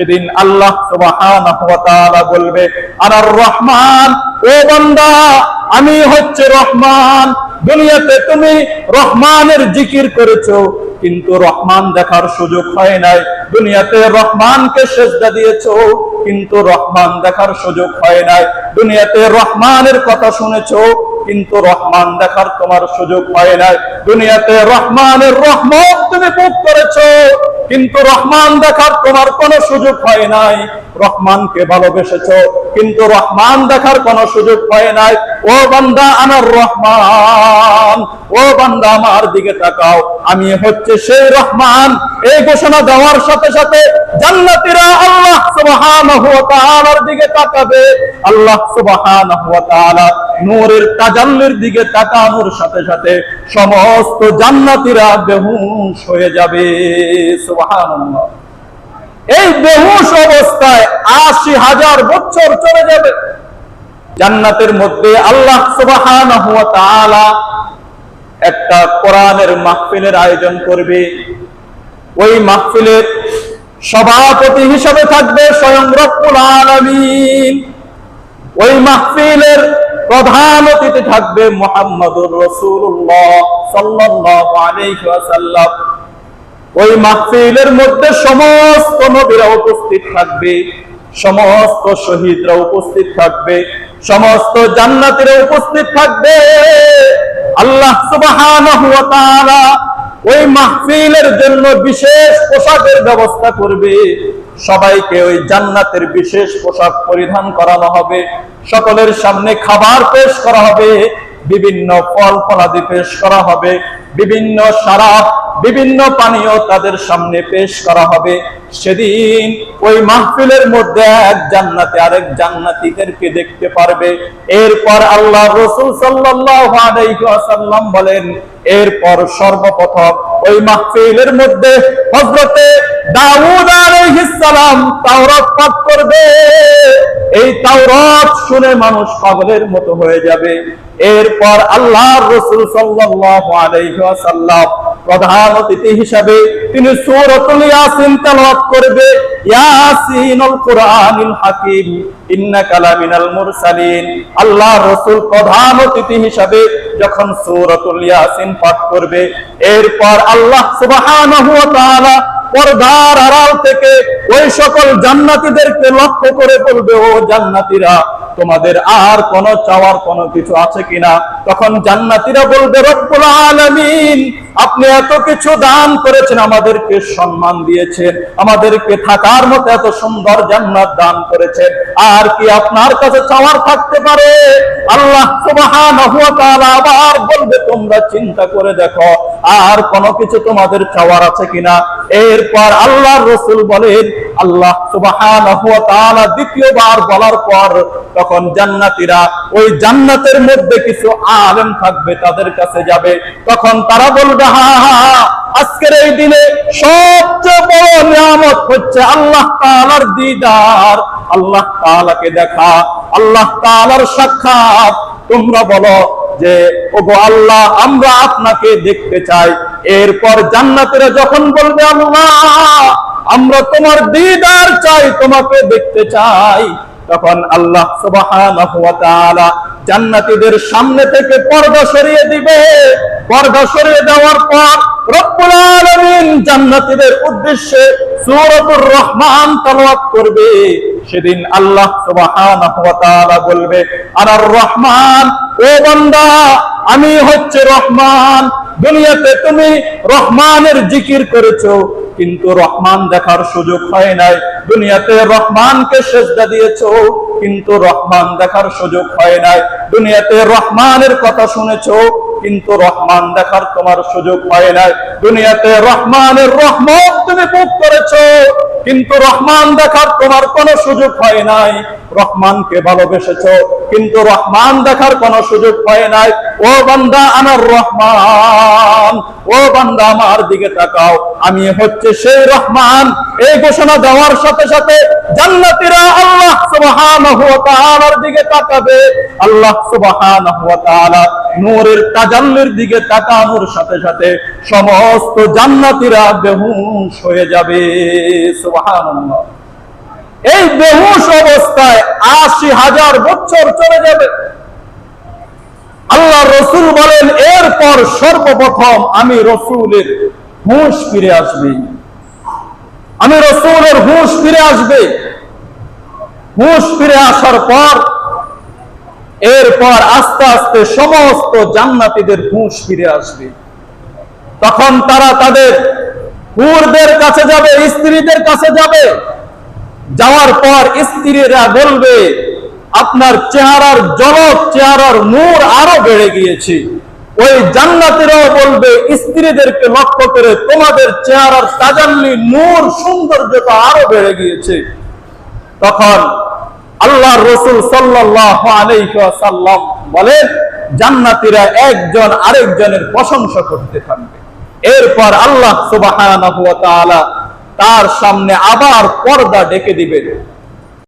সেদিন আল্লাহ সুবহানাহু ওয়া তাআলা বলবে, আনার রহমান, ও বান্দা আমি হচ্ছে রহমান। দুনিয়াতে তুমি রহমানের জিকির করেছো, কিন্তু রহমান দেখার সুযোগ হয় নাই। দুনিয়াতে রহমানকে সেজদা দিয়েছো, কিন্তু রহমান দেখার সুযোগ হয় নাই। দুনিয়াতে রহমানের কথা শুনেছো, কিন্তু রহমান দেখার তোমার সুযোগ হয় নাই। দুনিয়াতে রহমানের রহমত তুমি ভোগ করেছো, কিন্তু রহমান দেখার তোমার কোনো সুযোগ হয় নাই। রহমানকে ভালোবেসেছো, কিন্তু রহমান দেখার কোনো সুযোগ হয় নাই। ও বান্দা আনার রহমান, ও বান্দা আমার দিকে তাকাও, আমি হচ্ছে সেই রহমান। এই ঘোষণা দেওয়ার সাথে সাথে জান্নাতীরা আল্লাহ সুবহানাহু ওয়া তাআলার দিকে তাকাবে। আল্লাহ সুবহানাহু ওয়া তাআলা নূরের তাজাল্লির দিকে তাকানোর সাথে সাথে সমস্ত জান্নাতীরা বেহুশ হয়ে যাবে। সুবহানাল্লাহ। এই বেহুশ অবস্থায় ৮০,০০০ বছর চলে যাবে। জান্নাতের মধ্যে আল্লাহ সুবহানাহু ওয়া তাআলা একটা কোরআনের মাহফিলের আয়োজন করবে। ওই মাহফিলের সভাপতি হিসেবে থাকবে স্বয়ং রব্বুল আলামিন। ওই মাহফিলের প্রধান অতিথি থাকবে মুহাম্মদুর রাসূলুল্লাহ সাল্লাল্লাহু আলাইহি ওয়াসাল্লাম। ওই মাহফিলের মধ্যে সমস্ত নবীরা উপস্থিত থাকবে, সমস্ত শহীদরা উপস্থিত থাকবে, সমস্ত জান্নাতীরা উপস্থিত থাকবে। আল্লাহ সুবহানাহু ওয়া তাআলা ওই মাহফিলের জন্য বিশেষ পোশাকের ব্যবস্থা করবে। সবাইকে ওই জান্নাতের বিশেষ পোশাক পরিধান করানো হবে। সকলের সামনে খাবার পেশ করা হবে, বিভিন্ন ফল ফলাদি পেশ করা হবে, বিভিন্ন শরাব, বিভিন্ন পানীয় তাদের সামনে পেশ করা হবে। সেদিন ওই মাহফিলের মধ্যে এক জান্নাতে আরেক জান্নাতীদেরকে দেখতে পারবে। এরপর আল্লাহ রাসূল সাল্লাল্লাহু আলাইহি ওয়াসাল্লাম বলেন, এরপর সর্বপ্রথম ওই মাহফিলের মধ্যে হযরতে দাউদ আলাইহিস সালাম তাওরাত পাঠ করবে। এই তাওরাত শুনে মানুষ পাগলের মতো হয়ে যাবে। এরপর আল্লাহর রাসূল সাল্লাল্লাহু আলাইহি ওয়াসাল্লাম প্রধান অতিথি হিসাবে তিনি সূরাতুল ইয়াসিন তেলাওয়াত করবে। ইয়াসিনুল কুরআনিল হাকীম ইন্নাকা লামিনাল মুরসালিন। আল্লাহর রাসূল প্রধান অতিথি হিসাবে যখন সূরাতুল ইয়াসিন পাঠ করবে, এরপর আল্লাহ সুবহানাহু ওয়া তাআলা পর্দার আড়াল থেকে ওই সকল জান্নাতীদেরকে লক্ষ্য করে বলবে, ও জান্নাতীরা, তোমাদের আর কোন চাওয়ার কোনো কিছু আছে কিনা? তখন জান্নাতীরা বলবে, রব্বুল আলামিন, আপনি এত কিছু দান করেছেন, আমাদেরকে সম্মান দিয়েছেন, আমাদেরকে থাকার মতো এত সুন্দর জান্নাত দান করেছেন, আর কি আপনার কাছে চাওয়ার থাকতে পারে? আল্লাহ সুবহানাহু ওয়া তাআলা আবার বলবে, তোমরা চিন্তা করে দেখো আর কোন কিছু তোমাদের চাওয়ার আছে কিনা। এরপর আল্লাহর রাসূল বলেন, আল্লাহ সুবহানাহু ওয়া তাআলা দ্বিতীয়বার বলার পর তখন জান্নাতীরা ওই জান্নাতের মধ্যে কিছু আলেম থাকবে, তাদের কাছে যাবে। তখন তারা বলবে, হ্যাঁ, আজকের এই দিনে সবচেয়ে বড় নিয়ামত হচ্ছে আল্লাহ তাআলার দিদার, আল্লাহ তাআলাকে দেখা, আল্লাহ তাআলার সাক্ষাৎ। তোমরা বলো যে, ওগো আল্লাহ, আমরা আপনাকে দেখতে চাই। এরপর জান্নাতীরা যখন বলবে, আল্লাহ, আমরা তোমার দিদার চাই, তোমাকে দেখতে চাই, তখন আল্লাহ সুবহানাহু ওয়া তাআলা জান্নাতীদের সামনে থেকে পর্দা সরিয়ে দিবে। পর্দা সরিয়ে দেওয়ার পর রব্বুল আলামিন জান্নাতীদের উদ্দেশ্যে সূরাতুর রহমান তেলাওয়াত করবে। সেদিন আল্লাহ সুবহানাহু ওয়া তাআলা বলবে, আনার রহমান, ও বান্দা আমি হচ্ছে রহমান। দুনিয়াতে তুমি রহমানের জিকির করেছো, কিন্তু রহমান দেখার সুযোগ হয় নাই। দুনিয়াতে রহমানকে সেজদা দিয়েছো, কিন্তু রহমান দেখার সুযোগ হয় নাই। দুনিয়াতে রহমানের কথা শুনেছো, কিন্তু রহমান দেখার তোমার সুযোগ হয় নাই। দুনিয়াতে রহমানের রহমত তুমি ভোগ করেছো, কিন্তু রহমান দেখার তোমার কোনো সুযোগ হয় নাই। রহমানকে ভালোবেসেছো, কিন্তু রহমান দেখার কোনো সুযোগ হয় নাই। ও বান্দা আনার রহমান, ও বান্দা আমার দিকে তাকাও, আমি হচ্ছে সেই রহমান। এই ঘোষণা দেওয়ার সাথে সাথে জান্নাতীরা আল্লাহ সুবহানাহু ওয়া তাআলার দিকে তাকাবে। আল্লাহ সুবহানাহু ওয়া তাআলা নূরের তাজাল্লির দিকে তাকানোর সাথে সাথে সমস্ত জান্নাতীরা বেহুশ হয়ে যাবে। সুবহানাল্লাহ। এই বেহুশ অবস্থায় ৮০,০০০ বছর চলে যাবে। আল্লাহ রসুল বলেন এরপর সর্বপ্রথম আমি রসুলের হুঁশ ফিরে আসবে, আমি রসুলের হুঁশ ফিরে আসবে। হুঁশ ফিরে আসার পর এরপর আস্তে আস্তে সমস্ত জান্নাতীদের হুঁশ ফিরে আসবে। তখন তারা তাদের হুরদের কাছে যাবে, স্ত্রীদের কাছে যাবে। যাওয়ার পর স্ত্রীরা বলবে আপনার চেহারার ঝলক, চেহারার নূর আরো বেড়ে গিয়েছে। ওই জান্নাতীরাও বলবে স্ত্রীদেরকে লক্ষ্য করে তোমাদের চেহারার তাজাল্লি, নূর, সৌন্দর্যতা আরো বেড়ে গিয়েছে। তখন আল্লাহর রাসূল সাল্লাল্লাহু আলাইহি ওয়াসাল্লাম বলেন জান্নাতীরা একজন আরেকজনের প্রশংসা করতে থাকবে। এরপর আল্লাহ সুবহানাহু ওয়া তাআলা তার সামনে আবার পর্দা ডেকে দিবেন।